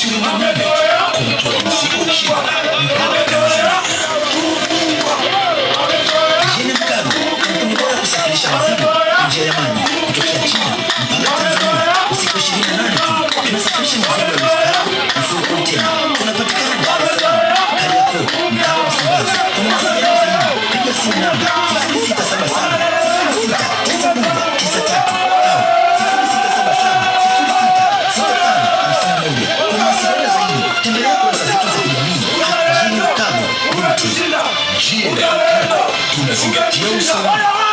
28 kumtoa mzigo chini mpaka Tanzania. Jina Mkago, kampuni bora kusafirisha mizigo njia ya maji kutokea China mpaka Tanzania. Usiku 28 tu tunasafirisha mizigo ya mstari na full container. Tunapatikana Dar es Salaam, Kariakoo, mtaa wa Msimbazi. Kwa mawasiliano zaidi piga simu namba 0677 069193 au 0677 066551. Kwa mawasiliano zaidi tembelea kurasa zetu za kijamii @Jina Mkago Limited. Jina Mkago, tunazingatia usalama.